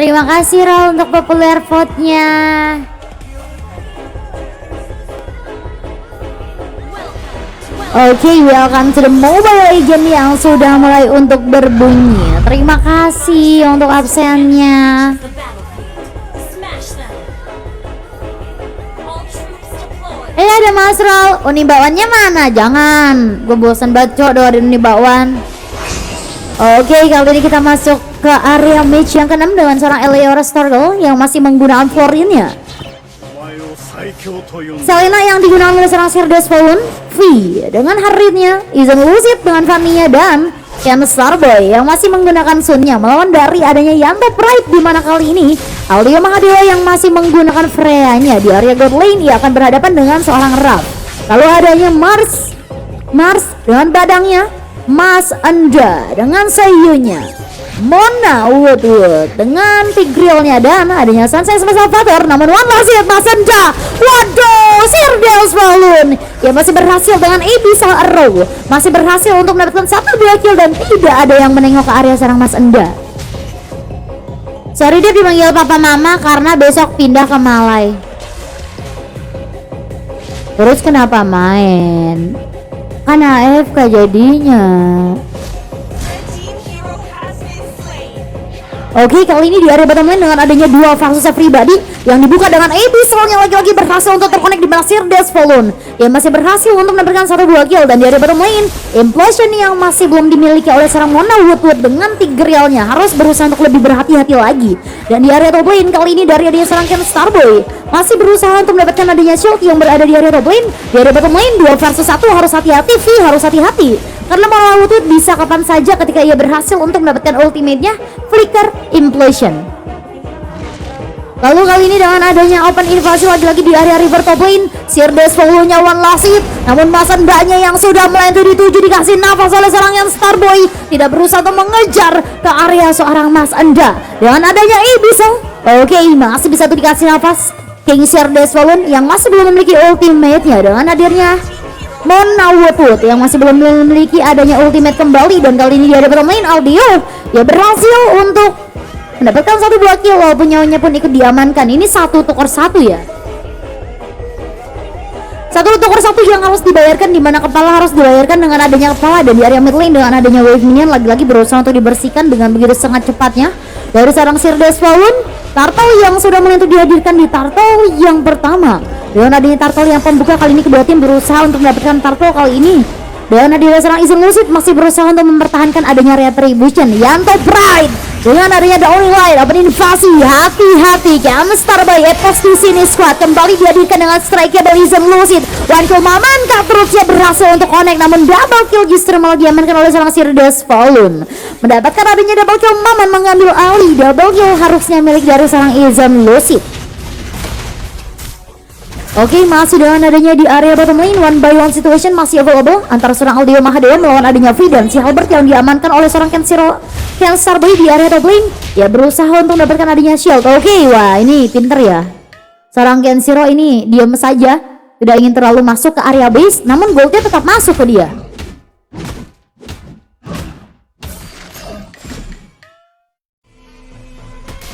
Terima kasih Raul untuk populer vote-nya. Oke, welcome to the Mobile Legend yang sudah mulai untuk berbunyi. Terima kasih untuk absennya. Ada Mas Raul, Unibawannya mana? Jangan, gue bosan baca doain Unibawan. Oke, kali ini kita masuk ke area match yang ke-6 dengan seorang Eliora Stargirl yang masih menggunakan Florinnya. Selena yang digunakan oleh seorang Sirdes Fallen, V dengan Haritnya, Izan Lucid dengan Fanny-nya, dan Ken Starboy yang masih menggunakan Sun-nya melawan dari adanya Yanto Pride, di mana kali ini Aldio Mahadewa yang masih menggunakan Freya-nya. Di area God Lane ia akan berhadapan dengan seorang Raf. Lalu adanya Mars dengan badangnya, Mas Anda dengan Seiyunya, Mona Woodwood dengan Tigreal-nya, dan adanya Sunset Salvator. Namun one last hit Mas Anda, waduh, Sirdes Fallen ya masih berhasil dengan Abyssal Arrow, masih berhasil untuk mendapatkan 1-2 kill dan tidak ada yang menengok ke area serang Mas Anda. Sorry dia dipanggil papa mama karena besok pindah ke Malai. Terus kenapa main? Kan AFK jadinya. Oke, kali ini di area bottom lane dengan adanya dua versus pribadi yang dibuka dengan Abyssal yang lagi-lagi berhasil untuk terkonek di mana Sirdes Fallen yang masih berhasil untuk mendapatkan 1-2 kill. Dan di area bottom lane, Implosion yang masih belum dimiliki oleh seorang Mona Woodwood dengan Tigreal-nya harus berusaha untuk lebih berhati-hati lagi. Dan di area top lane kali ini dari adanya seorang Ken Starboy masih berusaha untuk mendapatkan adanya shield yang berada di area top lane. Di area bottom lane 2 versus 1 harus hati-hati, V harus hati-hati karena Mona Woodwood bisa kapan saja ketika ia berhasil untuk mendapatkan ultimate-nya Flicker Implosion. Lalu kali ini dengan adanya open invasi lagi-lagi di area river top lane, Sirdes Fallen-nya one last hit, namun Mas Andanya yang sudah mulai dituju dikasih nafas oleh seorang yang Starboy tidak berusaha untuk mengejar ke area seorang Mas Anda. Dengan adanya Abyssal, oke, masih bisa tuh dikasih nafas King Sirdes Fallen yang masih belum memiliki ultimate-nya. Dengan hadirnya Mona Woodwood yang masih belum memiliki adanya ultimate kembali, dan kali ini dia ada bermain Aldio ya berhasil untuk mendapatkan 1-2 kill walaupun nyawanya pun ikut diamankan. Ini 1 tukar 1 ya, 1 tukar 1 yang harus dibayarkan, dimana kepala harus dibayarkan dengan adanya kepala. Dan di area mid lane dengan adanya wave minion lagi-lagi berusaha untuk dibersihkan dengan begitu sangat cepatnya dari seorang Sirdes Fallen. Turtle yang sudah mulai untuk dihadirkan di turtle yang pertama. Dengan adanya turtle yang pembuka kali ini kedua tim berusaha untuk mendapatkan turtle kali ini. Dan adanya seorang Izan Lucid masih berusaha untuk mempertahankan adanya retribution. Yanto Pride dengan adanya the only light open invasi, hati-hati Ken Starboy Epos di sini squad kembali dihadirkan dengan strikeable Izan Lucid. One kill Mamanka terusnya berhasil untuk connect, namun double kill justru malah diamankan oleh seorang Sirdes Fallen. Mendapatkan adanya double kill, Maman mengambil alih. Double kill harusnya milik dari seorang Izan Lucid. Oke, masih dengan adanya di area bottom lane, 1-by-1 situation masih available antara seorang Aldio Mahadewa melawan adanya V dan si Albert yang diamankan oleh seorang Ken Starboy di area top lane ya berusaha untuk mendapatkan adanya shield. Oke, wah ini pinter ya, seorang Ken Siro ini diam saja, tidak ingin terlalu masuk ke area base, namun goldnya tetap masuk ke dia.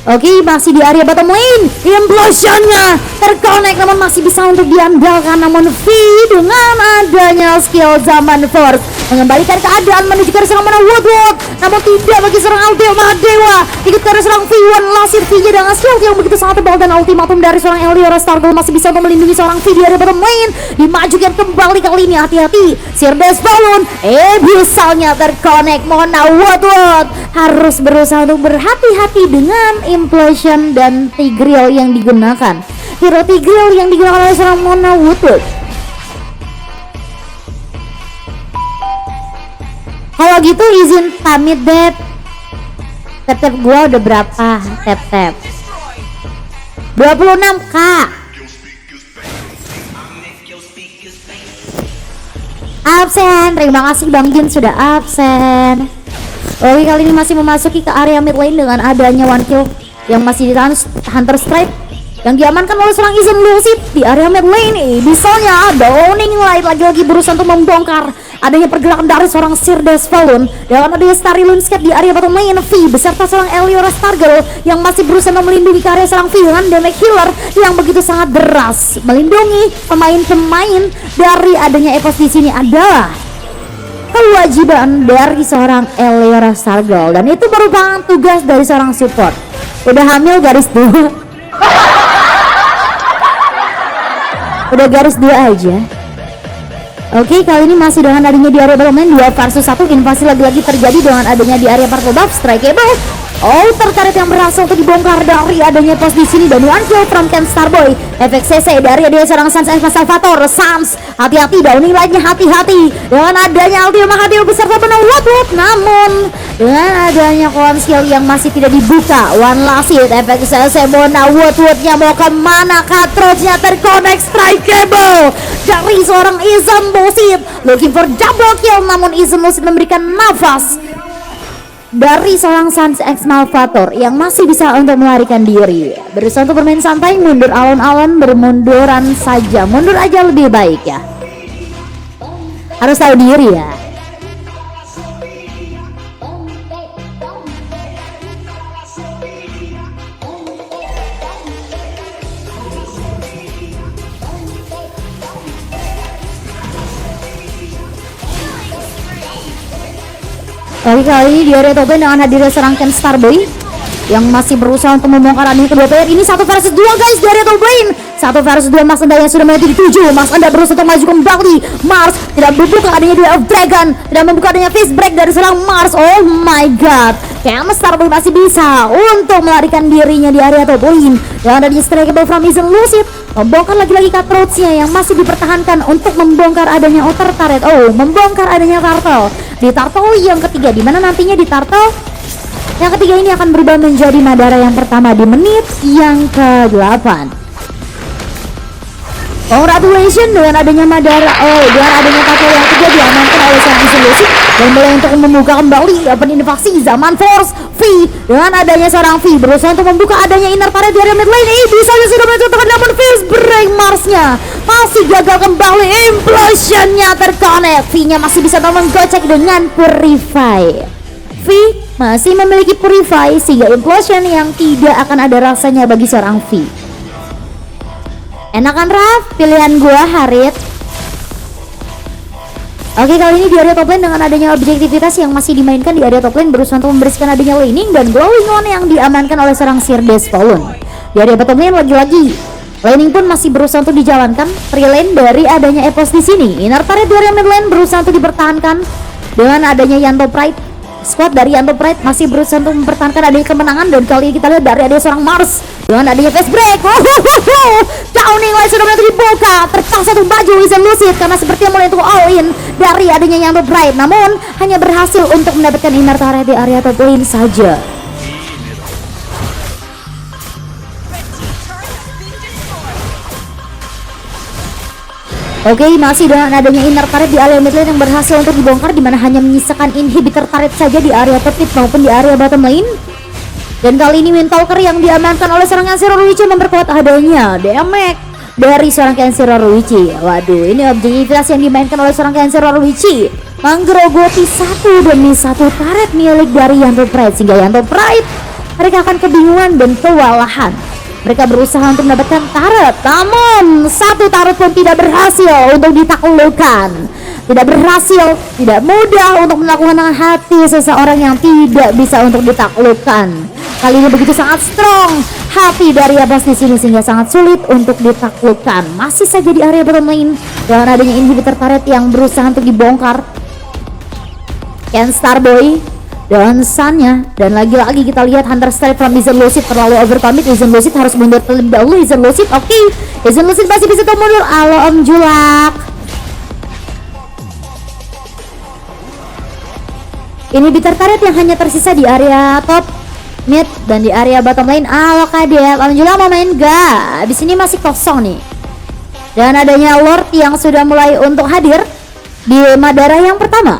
Oke, masih di area bottom lane, Implosion-nya terkonek namun masih bisa untuk diandalkan, namun V dengan adanya skill Zaman Force mengembalikan keadaan menuju ke seorang Mona Woodwood, namun tidak bagi seorang Aldio Mahadewa. Ikut ke seorang V1 Lasir V-nya dengan skill yang begitu sangat tebal, dan ultimatum dari seorang Eliora Stargirl masih bisa untuk melindungi seorang V di area bottom lane. Dimajukan kembali kali ini, hati-hati Sirdes Fallen, Abyssal-nya terkonek. Mona Woodwood harus berusaha untuk berhati-hati dengan Implosion dan Tigreal yang digunakan. Hero Tigreal yang digunakan oleh seorang Mona Woodwood. Kalau gitu izin pamit deh. Tap-tap gua udah berapa? Tap-tap 26k. Absen. Terima kasih Bang Jin sudah absen. Oke, kali ini masih memasuki ke area mid lane dengan adanya one kill yang masih ditahan Hunter Strike. yang diamankan oleh seorang Izen Lucid di area mid lane. Misalnya Downing Light lagi-lagi berusaha untuk membongkar adanya pergerakan dari seorang Sirdes Falun dan adanya Starry Lunescape di area bottom lane. V beserta seorang Eliora Stargirl yang masih berusaha melindungi karya seorang V dengan damage healer yang begitu sangat deras. Melindungi pemain-pemain dari adanya Evos di sini adalah kewajiban dari seorang Eliora Stargirl dan itu merupakan tugas dari seorang support. Udah hamil garis 2. Udah garis 2 aja. Oke, kali ini masih dengan adanya di area bottom lane 2 versus 1. Invasi lagi-lagi terjadi dengan adanya di area purple buff strikeable. Tertarik yang berhasil untuk dibongkar dari adanya pos di sini dan one kill from Ken Starboy. Efek CC dari adanya seorang Sans Salvator. Sans, hati-hati, Downing Light-nya hati-hati dengan adanya ulti Mahathir beserta penuh Wood. Namun dengan adanya konsil yang masih tidak dibuka, one last hit efek CC Mona Wood-nya mau kemana? Cartridge-nya terconnect strikeable dari seorang Izen Lucid looking for double kill, namun Izen Lucid memberikan nafas dari seorang Sans X Malvator yang masih bisa untuk melarikan diri, berusaha untuk bermain santai, mundur alon-alon, bermunduran saja, mundur aja lebih baik ya, harus tahu diri ya. Kali ini di area top lane dengan hadirnya serang Ken Starboy yang masih berusaha untuk membongkar adanya kedua player. Ini 1 versus 2 guys di area top lane. 1 versus 2 Mas Anda yang sudah mulai dituju. Mas Anda berusaha untuk maju kembali. Mars tidak membuka adanya Duel of Dragon, tidak membuka adanya face break dari serang Mars. Oh my god, Ken Starboy masih bisa untuk melarikan dirinya di area top lane. Yang ada di strikeable from Izen Lucid membongkar lagi-lagi cutthroats-nya yang masih dipertahankan untuk membongkar adanya outer turret. Membongkar adanya turtle di turtle yang ketiga, dimana nantinya di turtle yang ketiga ini akan berubah menjadi Madara yang pertama di menit yang ke-8. Congratulations dengan adanya Madara, dengan adanya turtle yang ketiga diamankan oleh sang Izen Lucid dan mulai untuk membuka kembali open invasi zaman Force. V dengan adanya seorang V berusaha untuk membuka adanya inner turret di area mid lane. Bisa sudah menentukan, namun face break Marsnya masih gagal kembali. Implosionnya terconnect. V-nya masih bisa menggocek dengan Purify. V masih memiliki Purify sehingga implosion yang tidak akan ada rasanya bagi seorang V. Enakan Raf, pilihan gua Harit. Oke, kali ini di area top lane dengan adanya objektivitas yang masih dimainkan di area top lane berusaha untuk membersihkan adanya laning dan glowing on yang diamankan oleh seorang Sirdes Falun. Di area bottom lane lagi-lagi laning pun masih berusaha untuk dijalankan. Free lane dari adanya Evos di sini. Inner turret di area mid lane berusaha untuk dipertahankan dengan adanya Yanto Pride. Squad dari Yanto Pride masih berusaha untuk mempertahankan adanya kemenangan dan kali ini kita lihat dari adanya seorang Mars dengan adanya face break. Downing Light sudah mulai dibuka, terpaksa untuk maju Izen Lucid karena sepertinya mulai untuk all in dari adanya Yanto Pride, namun hanya berhasil untuk mendapatkan inner turret di area top lane saja. Oke, masih dengan adanya inner turret di area mid lane yang berhasil untuk dibongkar, dimana hanya menyisakan inhibitor turret saja di area top mid maupun di area bottom lane. Dan kali ini Windtalker yang diamankan oleh seorang Kenshiro Ruichi memperkuat adanya damage dari seorang Kenshiro Ruichi. Waduh, ini objektivitas yang dimainkan oleh seorang Kenshiro Ruichi menggerogoti satu demi satu turret milik dari Yanto Pride, sehingga Yanto Pride mereka akan kebingungan dan kewalahan. Mereka berusaha untuk mendapatkan turret, namun satu turret pun tidak berhasil untuk ditaklukkan. Tidak berhasil, tidak mudah untuk melakukan hati seseorang yang tidak bisa untuk ditaklukkan. Kali ini begitu sangat strong hati dari Abbas di sini sehingga sangat sulit untuk ditaklukkan. Masih saja di area bottom lane dengan adanya inhibitor turret yang berusaha untuk dibongkar. Ken Starboy dan Sun-nya, dan lagi-lagi kita lihat Hunter Strike from Izen Lucid terlalu overcommit. Izen Lucid harus mundur terlebih dahulu. Izen Lucid, oke, Izen Lucid masih bisa mundur. Halo Om Julak. Ini bitter turret yang hanya tersisa di area top mid dan di area bottom lane. Halo Kadep, Om Julak mau main gak? Di sini masih kosong nih. Dan adanya Lord yang sudah mulai untuk hadir di Madara yang pertama.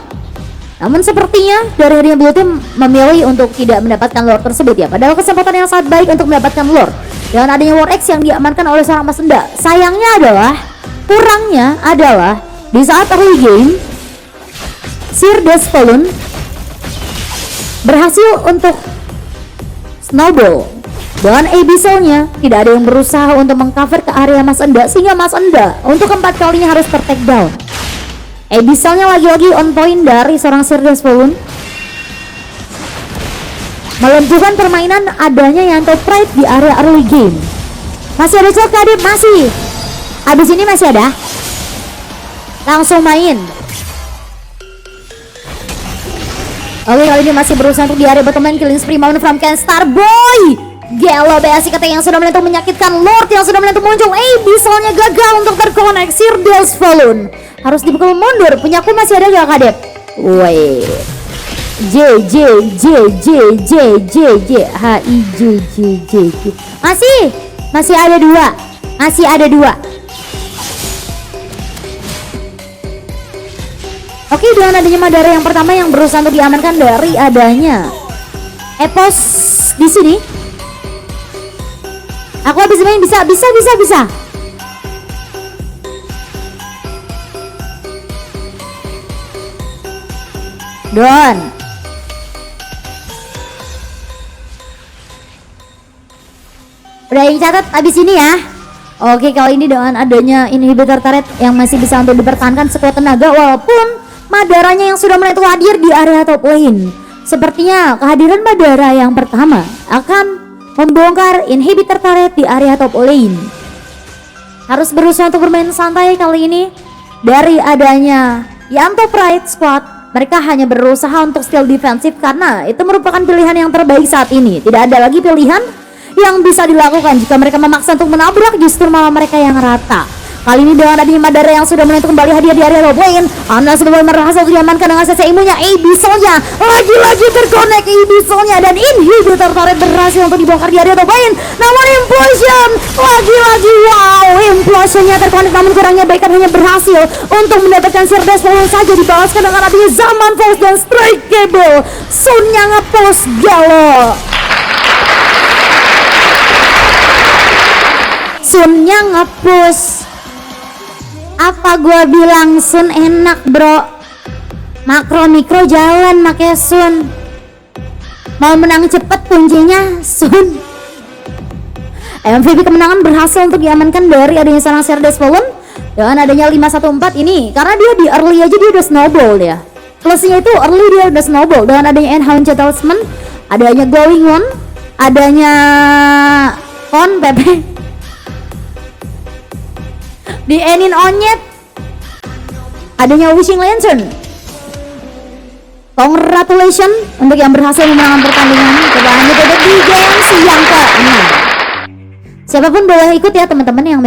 Namun sepertinya dari Blue Team memilih untuk tidak mendapatkan Lord tersebut ya. Padahal kesempatan yang sangat baik untuk mendapatkan Lord. dengan adanya War X yang diamankan oleh seorang Mas Enda. Sayangnya adalah, kurangnya adalah di saat early game Sir Despoilon berhasil untuk snowball dengan Abyssal-nya. Tidak ada yang berusaha untuk mengcover ke area Mas Enda, sehingga Mas Enda untuk keempat kalinya harus ter-take down. Abyssal-nya lagi-lagi on point dari seorang Sir Despoilon, melumpuhkan permainan adanya Yanto Pride di area early game. Masih ada celok Kadip, masih. Abis ini masih ada. Langsung main. Oke, kali ini masih berusaha untuk di area bottom lane. Killing spree mountain from Ken Starboy. Gelo BSI yang sudah menentu menyakitkan, Lord yang sudah menentu muncul. Abyssal-nya gagal untuk terkonek. Sir Despoilon harus dipukul mundur. Punyaku masih ada gak Kadep? Woi. J H I J. Masih ada dua. Oke, dengan adanya Madara yang pertama yang berusaha untuk diamankan dari adanya Epos di sini. Aku habis main bisa. Don. Udah catat abis ini ya. Oke, kali ini dengan adanya inhibitor turret yang masih bisa untuk dipertahankan sekuat tenaga, walaupun Madaranya yang sudah mulai hadir di area top lane. Sepertinya kehadiran Madara yang pertama akan membongkar inhibitor turret di area top lane. Harus berusaha untuk bermain santai kali ini. Dari adanya Yanto Pride Squad, mereka hanya berusaha untuk steal defensif karena itu merupakan pilihan yang terbaik saat ini. Tidak ada lagi pilihan yang bisa dilakukan jika mereka memaksa untuk menabrak, justru malah mereka yang rata. Kali ini dengan adanya Madara yang sudah mulai kembali hadir di area top lane, Anda sudah mulai berhasil diamankan dengan CC imunnya. Abyssal-nya lagi-lagi terkonek, Abyssal-nya dan inhibitor turret berhasil untuk dibongkar di area top lane. Namun Implosion lagi-lagi, wow, Implosion-nya terkonek, namun kurangnya baikan hanya berhasil untuk mendapatkan Sir Despoilon saja, dibalaskan dengan adanya Zaman Force dan Strike Cable. Sun-nya nge-post Galo. Sun-nya nge-push. Apa gua bilang, Sun enak bro. Makro mikro jalan make Sun. Mau menang cepet kuncinya Sun. MVP kemenangan berhasil untuk diamankan dari adanya seorang Sir Despoilon dengan adanya 514 ini, karena dia di early aja dia udah snowball ya. Plusnya itu early dia udah snowball dengan adanya Enhanced Talisman, adanya Glowing One, adanya Kon Pepe di Enin Onyet, adanya Wishing Lantern. Congratulations untuk yang berhasil memenangkan pertandingan. Kita lanjut di games yang ke-6. Siapapun boleh ikut ya teman-teman yang